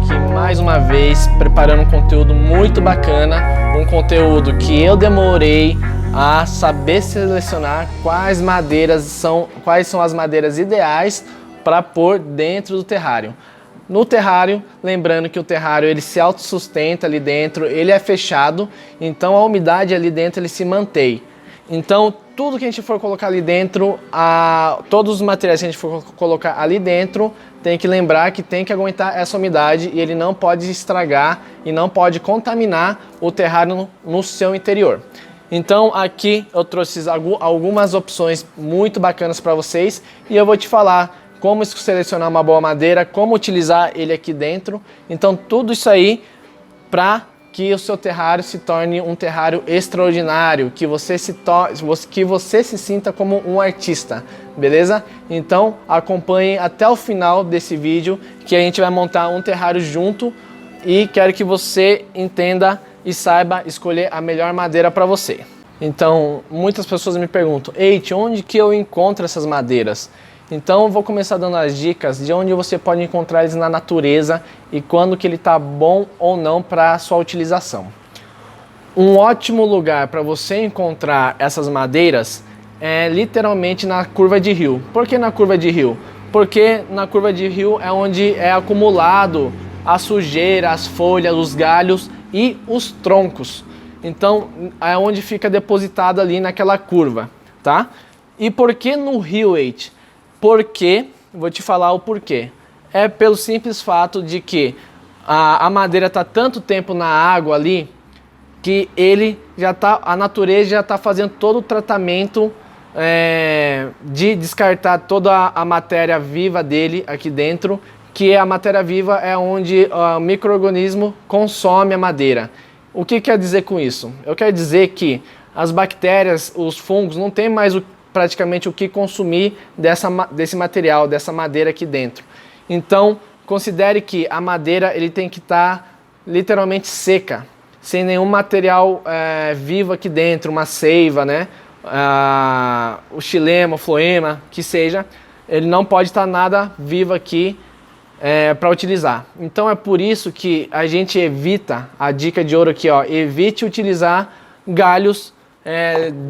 aqui mais uma vez preparando um conteúdo muito bacana, um conteúdo que eu demorei a saber selecionar quais são as madeiras ideais para pôr dentro do terrário. No terrário, lembrando que o terrário ele se autossustenta ali dentro, ele é fechado, então a umidade ali dentro ele se mantém. Então tudo que a gente for colocar ali dentro, todos os materiais que a gente for colocar ali dentro, tem que lembrar que tem que aguentar essa umidade e ele não pode estragar e não pode contaminar o terrário no seu interior. Então aqui eu trouxe algumas opções muito bacanas para vocês e eu vou te falar como selecionar uma boa madeira, como utilizar ele aqui dentro. Então tudo isso aí para que o seu terrário se torne um terrário extraordinário, que você se sinta como um artista, beleza? Então acompanhe até o final desse vídeo que a gente vai montar um terrário junto e quero que você entenda e saiba escolher a melhor madeira para você. Então muitas pessoas me perguntam: Eite, onde que eu encontro essas madeiras? Então eu vou começar dando as dicas de onde você pode encontrar eles na natureza e quando que ele está bom ou não para sua utilização. Um ótimo lugar para você encontrar essas madeiras é literalmente na curva de rio. Por que na curva de rio? Porque na curva de rio é onde é acumulado a sujeira, as folhas, os galhos e os troncos. Então é onde fica depositado ali naquela curva, tá? E por que no rio, Eite? Porque, vou te falar o porquê. É pelo simples fato de que a madeira está tanto tempo na água ali que a natureza já está fazendo todo o tratamento de descartar toda a matéria viva dele aqui dentro, que a matéria viva é onde o micro-organismo consome a madeira. O que quer dizer com isso? Eu quero dizer que as bactérias, os fungos, não tem mais praticamente o que consumir desse material, dessa madeira aqui dentro. Então, considere que a madeira ele tem que estar literalmente seca, sem nenhum material vivo aqui dentro, uma seiva, né? O xilema, o floema, que seja, ele não pode estar nada vivo aqui para utilizar. Então é por isso que a gente evita, a dica de ouro aqui, ó, evite utilizar galhos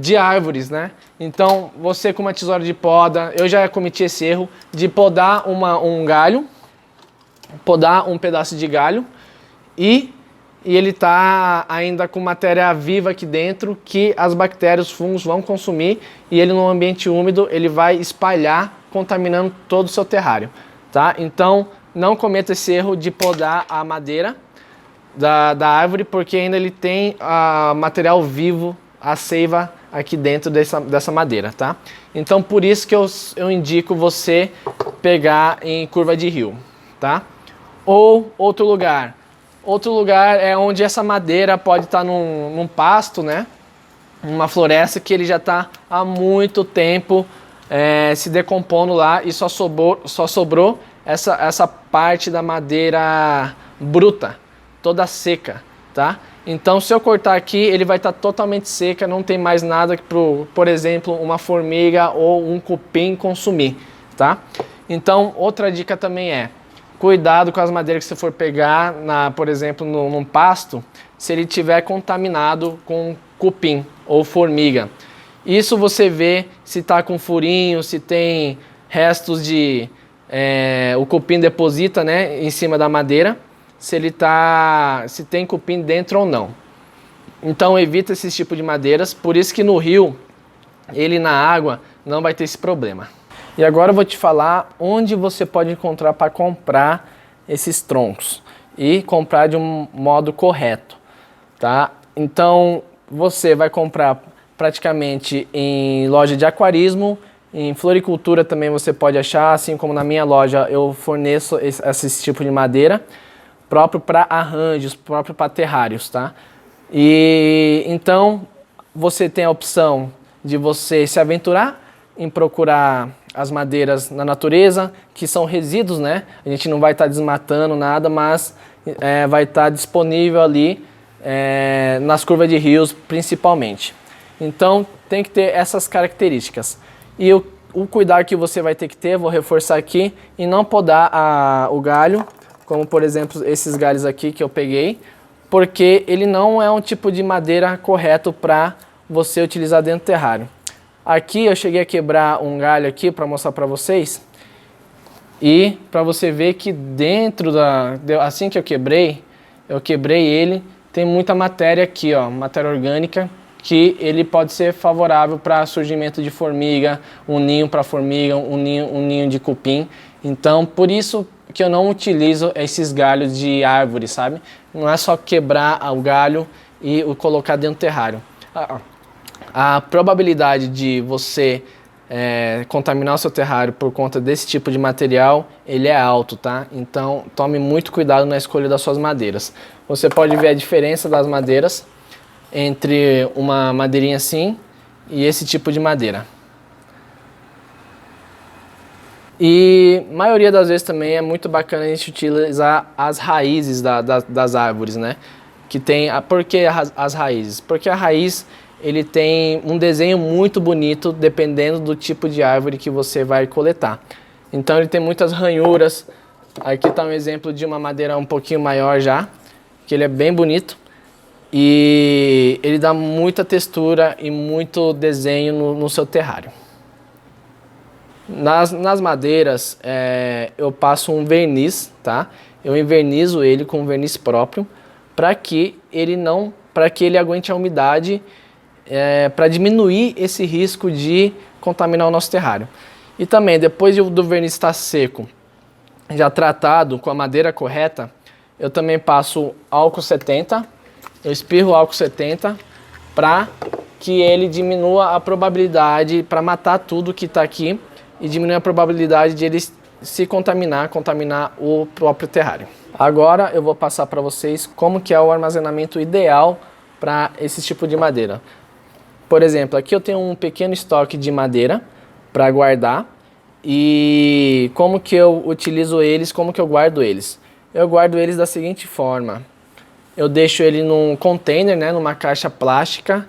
de árvores, né? Então você com uma tesoura de poda, eu já cometi esse erro de podar um galho, podar um pedaço de galho e ele tá ainda com matéria viva aqui dentro que as bactérias, os fungos vão consumir e ele no ambiente úmido ele vai espalhar, contaminando todo o seu terrário, tá? Então não cometa esse erro de podar a madeira da árvore porque ainda ele tem material vivo, a seiva aqui dentro dessa madeira, tá? Então por isso que eu indico você pegar em curva de rio, tá? Ou outro lugar é onde essa madeira pode estar num pasto, né? Uma floresta que ele já está há muito tempo se decompondo lá e só sobrou essa parte da madeira bruta, toda seca, tá? Então se eu cortar aqui, ele vai estar totalmente seca, não tem mais nada que, por exemplo, uma formiga ou um cupim consumir, tá? Então outra dica também é, cuidado com as madeiras que você for pegar, por exemplo, num pasto, se ele estiver contaminado com cupim ou formiga. Isso você vê se está com furinho, se tem restos o cupim deposita, né, em cima da madeira, se tem cupim dentro ou não. Então evita esse tipo de madeiras, por isso que no rio, ele na água, não vai ter esse problema. E agora eu vou te falar onde você pode encontrar para comprar esses troncos e comprar de um modo correto, tá? Então você vai comprar praticamente em loja de aquarismo, em floricultura também você pode achar, assim como na minha loja eu forneço esse tipo de madeira, próprio para arranjos, próprio para terrários, tá? E então você tem a opção de você se aventurar em procurar as madeiras na natureza, que são resíduos, né? A gente não vai estar desmatando nada, mas vai estar disponível ali nas curvas de rios principalmente. Então tem que ter essas características. E o cuidado que você vai ter que ter, vou reforçar aqui, em não podar o galho como por exemplo esses galhos aqui que eu peguei, porque ele não é um tipo de madeira correto para você utilizar dentro do terrário. Aqui eu cheguei a quebrar um galho aqui para mostrar para vocês, e para você ver que dentro assim que eu quebrei ele, tem muita matéria aqui, ó, matéria orgânica, que ele pode ser favorável para surgimento de formiga, um ninho para formiga, um ninho de cupim. Então, por isso que eu não utilizo esses galhos de árvore, sabe? Não é só quebrar o galho e o colocar dentro do terrário. A probabilidade de você contaminar o seu terrário por conta desse tipo de material, ele é alto, tá? Então, tome muito cuidado na escolha das suas madeiras. Você pode ver a diferença das madeiras entre uma madeirinha assim e esse tipo de madeira. E a maioria das vezes também é muito bacana a gente utilizar as raízes das árvores, né? Por que as raízes? Porque a raiz ele tem um desenho muito bonito dependendo do tipo de árvore que você vai coletar. Então ele tem muitas ranhuras. Aqui está um exemplo de uma madeira um pouquinho maior já, que ele é bem bonito. E ele dá muita textura e muito desenho no seu terrário. Nas madeiras, eu passo um verniz, tá? Eu envernizo ele com um verniz próprio para que ele aguente a umidade, para diminuir esse risco de contaminar o nosso terrário. E também, depois do verniz estar seco, já tratado com a madeira correta, eu também passo álcool 70, eu espirro álcool 70 para que ele diminua a probabilidade, para matar tudo que está aqui, e diminuir a probabilidade de ele se contaminar o próprio terrário. Agora eu vou passar para vocês como que é o armazenamento ideal para esse tipo de madeira. Por exemplo, aqui eu tenho um pequeno estoque de madeira para guardar, e como que eu utilizo eles, como que eu guardo eles? Eu guardo eles da seguinte forma: eu deixo ele num container, né, numa caixa plástica,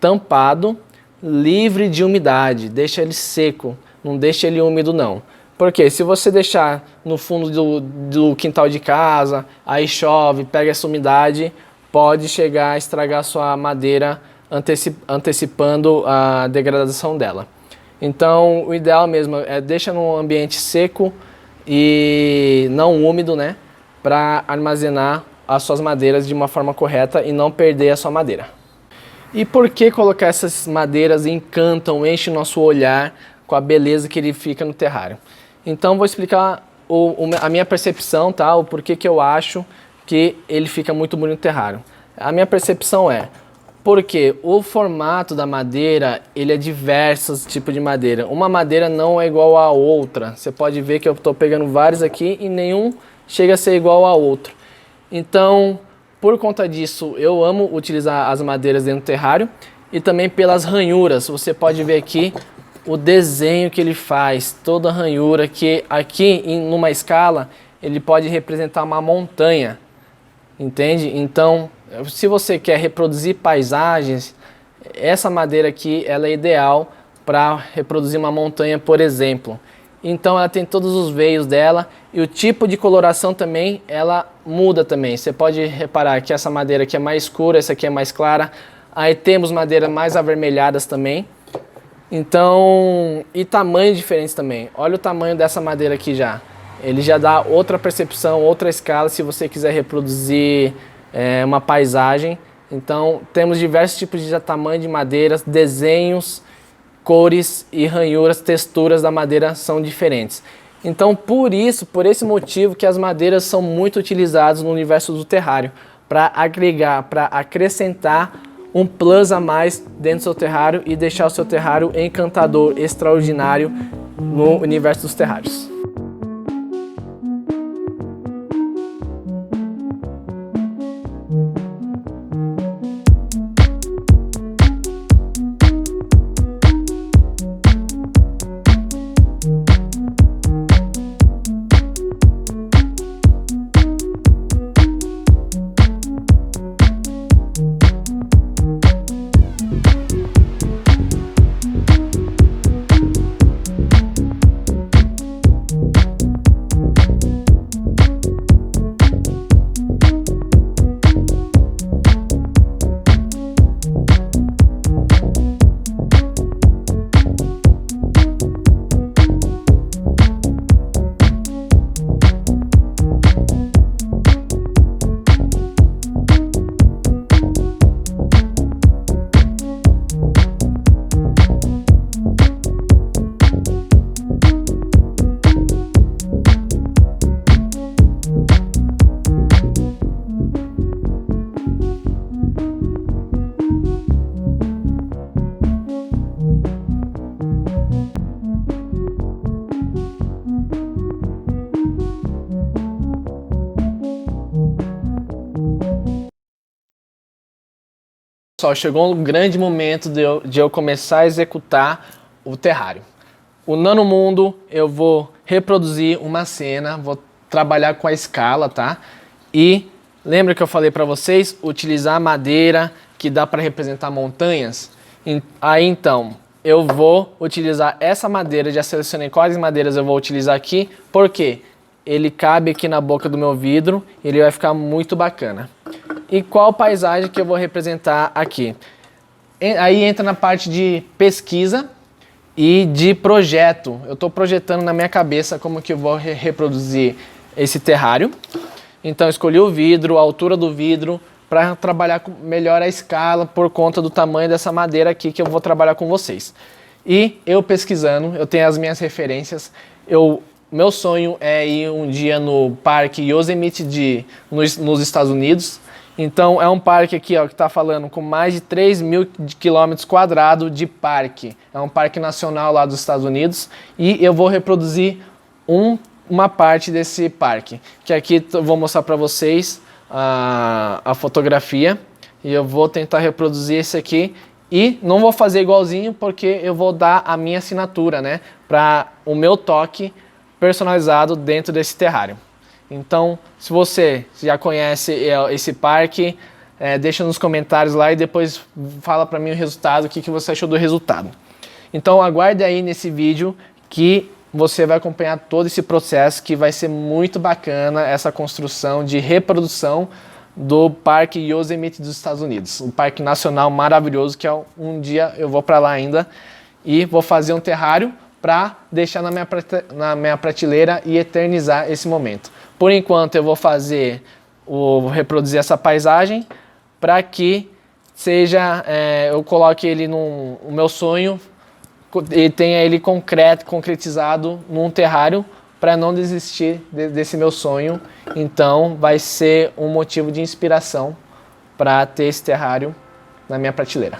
tampado, livre de umidade, deixa ele seco. Não deixa ele úmido não. Porque se você deixar no fundo do quintal de casa, aí chove, pega essa umidade, pode chegar a estragar a sua madeira, antecipando a degradação dela. Então o ideal mesmo é deixar num ambiente seco e não úmido, né? Para armazenar as suas madeiras de uma forma correta e não perder a sua madeira. E por que colocar essas madeiras encantam, enchem o nosso olhar com a beleza que ele fica no terrário? Então vou explicar a minha percepção, tá? O porquê que eu acho que ele fica muito bonito no terrário. A minha percepção porque o formato da madeira, ele é diversos tipos de madeira. Uma madeira não é igual à outra. Você pode ver que eu estou pegando vários aqui e nenhum chega a ser igual ao outro. Então, por conta disso, eu amo utilizar as madeiras dentro do terrário, e também pelas ranhuras. Você pode ver aqui o desenho que ele faz, toda a ranhura, que aqui numa escala ele pode representar uma montanha, entende? Então, se você quer reproduzir paisagens, essa madeira aqui ela é ideal para reproduzir uma montanha, por exemplo. Então ela tem todos os veios dela, e o tipo de coloração também ela muda também. Você pode reparar que essa madeira aqui é mais escura, essa aqui é mais clara. Aí temos madeiras mais avermelhadas também. Então, e tamanhos diferentes também. Olha o tamanho dessa madeira aqui já. Ele já dá outra percepção, outra escala se você quiser reproduzir uma paisagem. Então, temos diversos tipos de tamanho de madeiras, desenhos, cores e ranhuras, texturas da madeira são diferentes. Então, por esse motivo que as madeiras são muito utilizadas no universo do terrário, para agregar, para acrescentar um plus a mais dentro do seu terrário e deixar o seu terrário encantador, extraordinário no universo dos terrários. Pessoal, chegou um grande momento de eu começar a executar o terrário. O nanomundo, eu vou reproduzir uma cena, vou trabalhar com a escala, tá? E lembra que eu falei para vocês utilizar madeira que dá para representar montanhas? Aí então, eu vou utilizar essa madeira, já selecionei quais madeiras eu vou utilizar aqui, porque ele cabe aqui na boca do meu vidro, ele vai ficar muito bacana. E qual paisagem que eu vou representar aqui? Aí entra na parte de pesquisa e de projeto. Eu estou projetando na minha cabeça como que eu vou reproduzir esse terrário. Então eu escolhi o vidro, a altura do vidro, para trabalhar melhor a escala por conta do tamanho dessa madeira aqui que eu vou trabalhar com vocês. E eu pesquisando, eu tenho as minhas referências, meu sonho é ir um dia no Parque Yosemite nos Estados Unidos. Então é um parque aqui, ó, que está falando com mais de 3.000 quilômetros quadrados de parque. É um parque nacional lá dos Estados Unidos e eu vou reproduzir uma parte desse parque. Que aqui eu vou mostrar para vocês a fotografia e eu vou tentar reproduzir esse aqui. E não vou fazer igualzinho porque eu vou dar a minha assinatura, né? Para o meu toque personalizado dentro desse terrário. Então, se você já conhece esse parque, deixa nos comentários lá e depois fala para mim o resultado, o que você achou do resultado. Então, aguarde aí nesse vídeo que você vai acompanhar todo esse processo, que vai ser muito bacana essa construção de reprodução do Parque Yosemite dos Estados Unidos. Um parque nacional maravilhoso que um dia eu vou para lá ainda e vou fazer um terrário para deixar na minha prateleira e eternizar esse momento. Por enquanto eu vou reproduzir essa paisagem para que eu coloque ele o meu sonho e tenha ele concretizado num terrário para não desistir desse meu sonho. Então vai ser um motivo de inspiração para ter esse terrário na minha prateleira.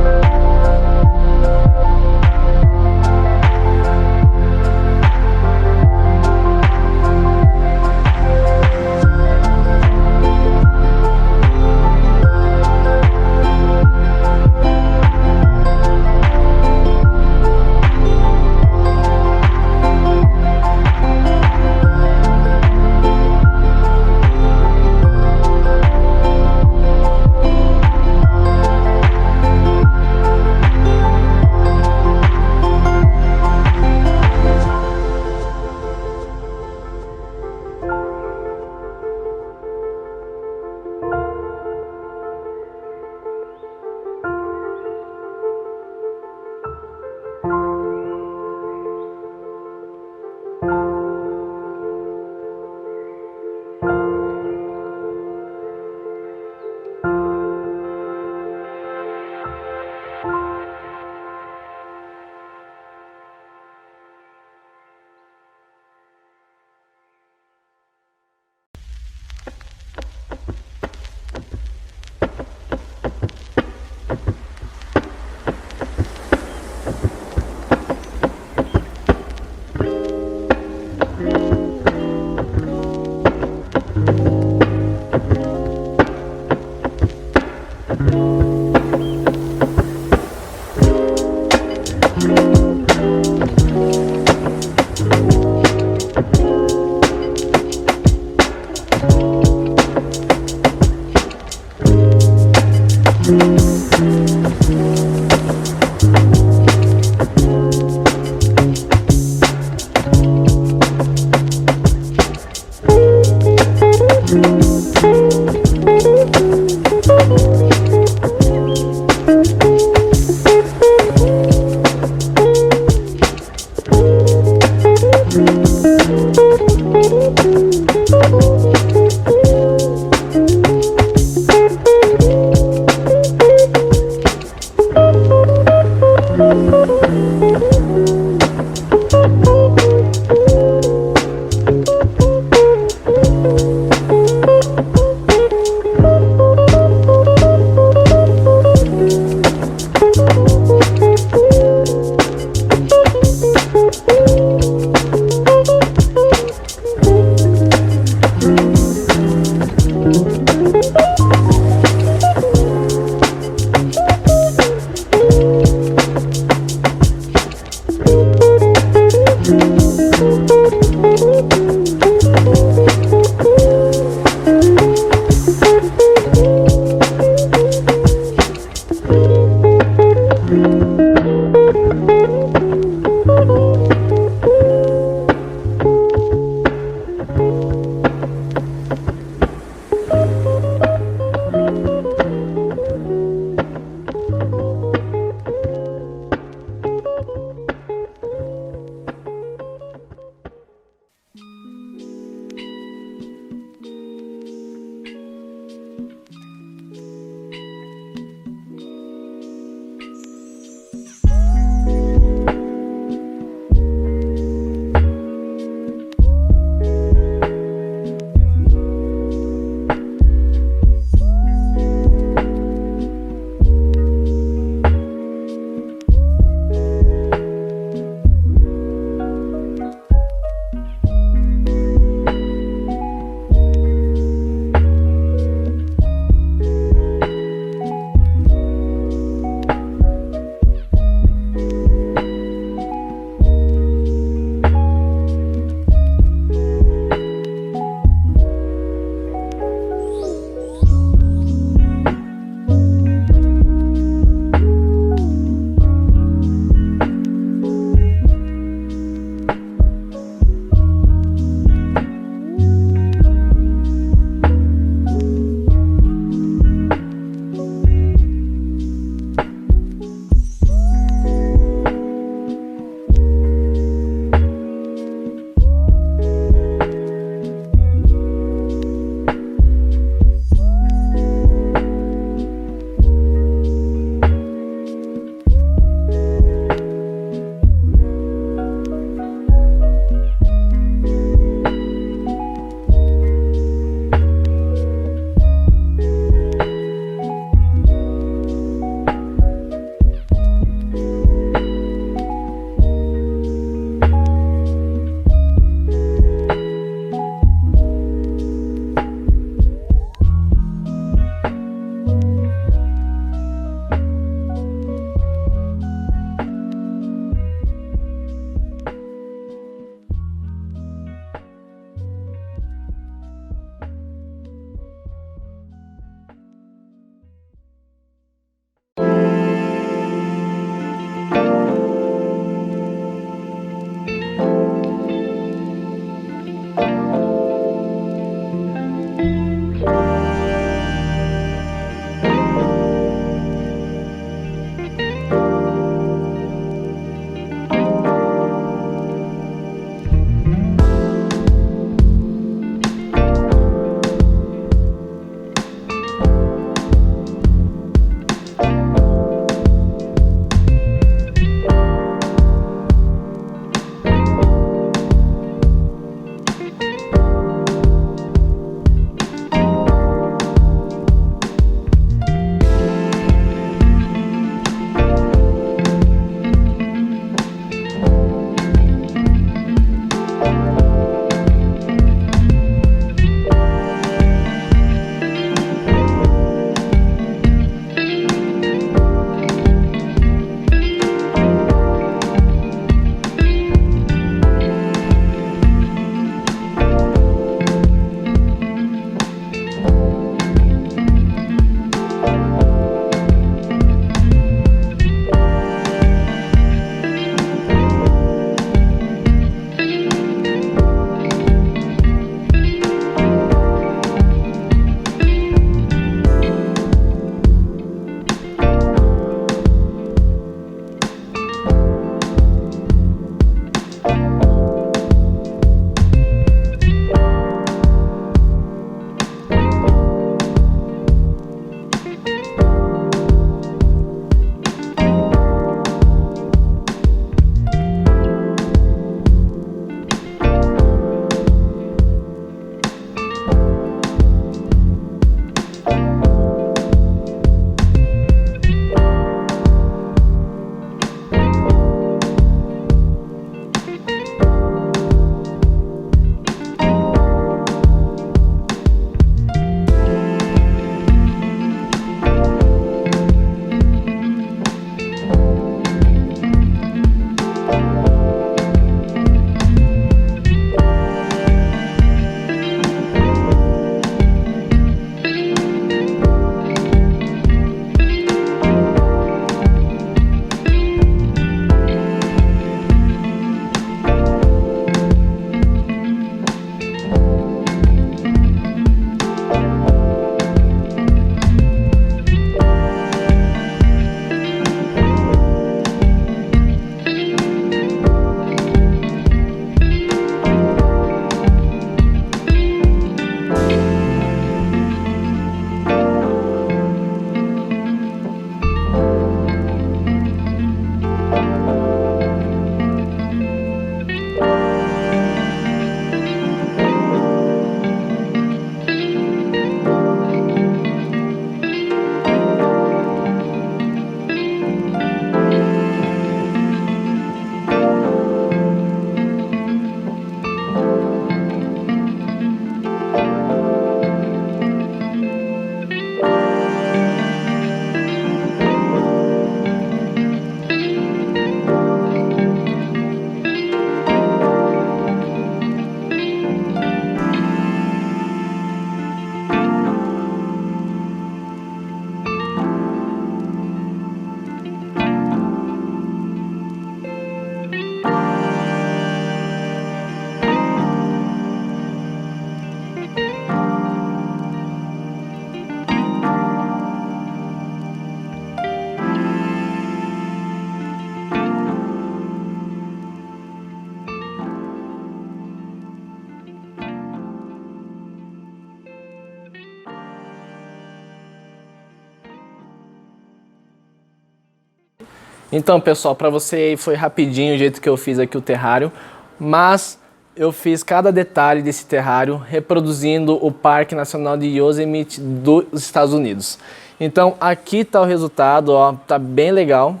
Então, pessoal, para você foi rapidinho o jeito que eu fiz aqui o terrário, mas eu fiz cada detalhe desse terrário reproduzindo o Parque Nacional de Yosemite dos Estados Unidos. Então, aqui está o resultado, ó, tá bem legal.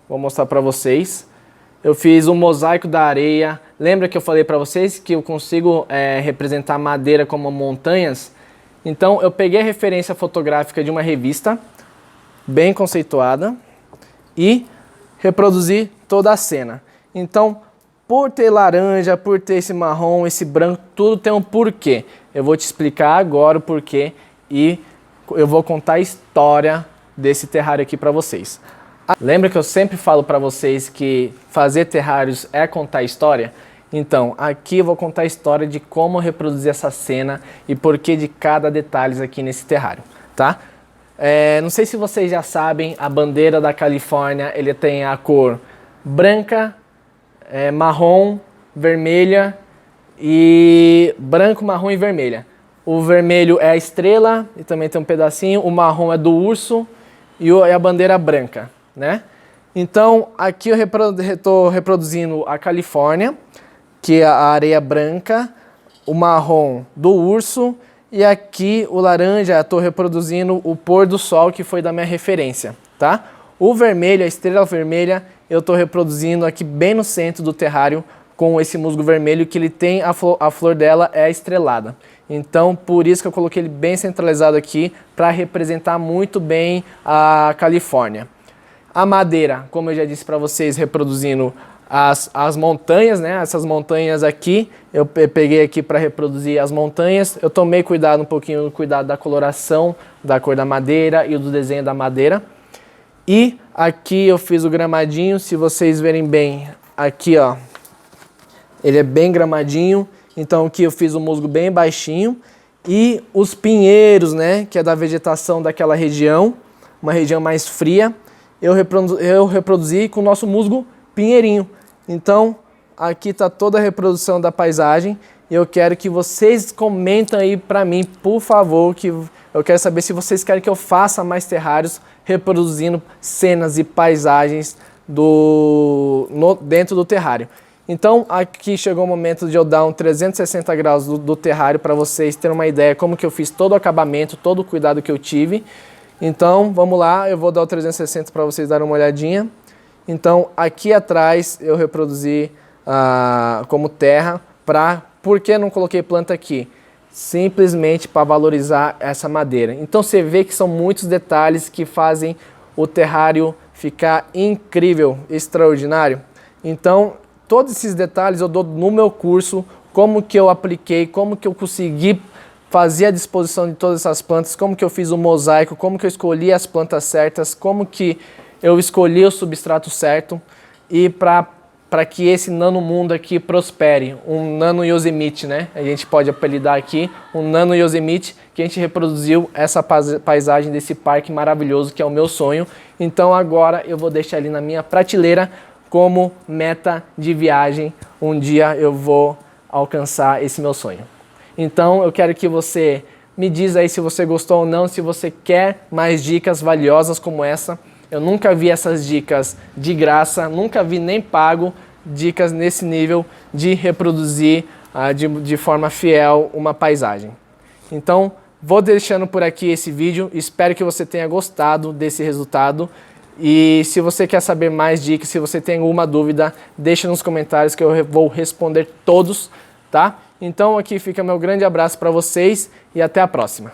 Vou mostrar para vocês. Eu fiz um mosaico da areia. Lembra que eu falei para vocês que eu consigo representar madeira como montanhas? Então, eu peguei a referência fotográfica de uma revista bem conceituada e reproduzi toda a cena. Então, por ter laranja, por ter esse marrom, esse branco, tudo tem um porquê. Eu vou te explicar agora o porquê e eu vou contar a história desse terrário aqui para vocês. Lembra que eu sempre falo para vocês que fazer terrários é contar história? Então, aqui eu vou contar a história de como reproduzir essa cena e porquê de cada detalhe aqui nesse terrário, tá? Não sei se vocês já sabem, a bandeira da Califórnia, ele tem a cor branca, marrom, vermelha e branco, marrom e vermelha. O vermelho é a estrela e também tem um pedacinho, o marrom é do urso e a bandeira branca, né? Então, aqui eu estou reproduzindo a Califórnia, que é a areia branca, o marrom do urso, e aqui o laranja, estou reproduzindo o pôr do sol, que foi da minha referência, tá? O vermelho, a estrela vermelha, eu estou reproduzindo aqui bem no centro do terrário com esse musgo vermelho, que ele tem, a flor dela é estrelada. Então, por isso que eu coloquei ele bem centralizado aqui, para representar muito bem a Califórnia. A madeira, como eu já disse para vocês, reproduzindo as montanhas, né? Essas montanhas aqui, eu peguei aqui para reproduzir as montanhas. Eu tomei cuidado, um pouquinho cuidado da coloração, da cor da madeira e do desenho da madeira. E aqui eu fiz o gramadinho, se vocês verem bem, aqui ó, ele é bem gramadinho. Então aqui eu fiz o musgo bem baixinho. E os pinheiros, né, que é da vegetação daquela região, uma região mais fria, eu reproduzi com o nosso musgo pinheirinho. Então, aqui está toda a reprodução da paisagem e eu quero que vocês comentem aí para mim, por favor, que eu quero saber se vocês querem que eu faça mais terrários reproduzindo cenas e paisagens dentro do terrário. Então, aqui chegou o momento de eu dar um 360 graus do terrário para vocês terem uma ideia como que eu fiz todo o acabamento, todo o cuidado que eu tive. Então, vamos lá, eu vou dar o 360 para vocês darem uma olhadinha. Então, aqui atrás eu reproduzi como terra. Por que não coloquei planta aqui? Simplesmente para valorizar essa madeira. Então, você vê que são muitos detalhes que fazem o terrário ficar incrível, extraordinário. Então, todos esses detalhes eu dou no meu curso, como que eu apliquei, como que eu consegui fazer a disposição de todas essas plantas, como que eu fiz o mosaico, como que eu escolhi as plantas certas, como que eu escolhi o substrato certo e para que esse nanomundo aqui prospere, um nano Yosemite, né? A gente pode apelidar aqui um nano Yosemite, que a gente reproduziu essa paisagem desse parque maravilhoso que é o meu sonho. Então agora eu vou deixar ali na minha prateleira como meta de viagem. Um dia eu vou alcançar esse meu sonho. Então eu quero que você me diz aí se você gostou ou não, se você quer mais dicas valiosas como essa. Eu nunca vi essas dicas de graça, nunca vi nem pago dicas nesse nível de reproduzir de forma fiel uma paisagem. Então, vou deixando por aqui esse vídeo, espero que você tenha gostado desse resultado. E se você quer saber mais dicas, se você tem alguma dúvida, deixa nos comentários que eu vou responder todos, tá? Então aqui fica meu grande abraço para vocês e até a próxima.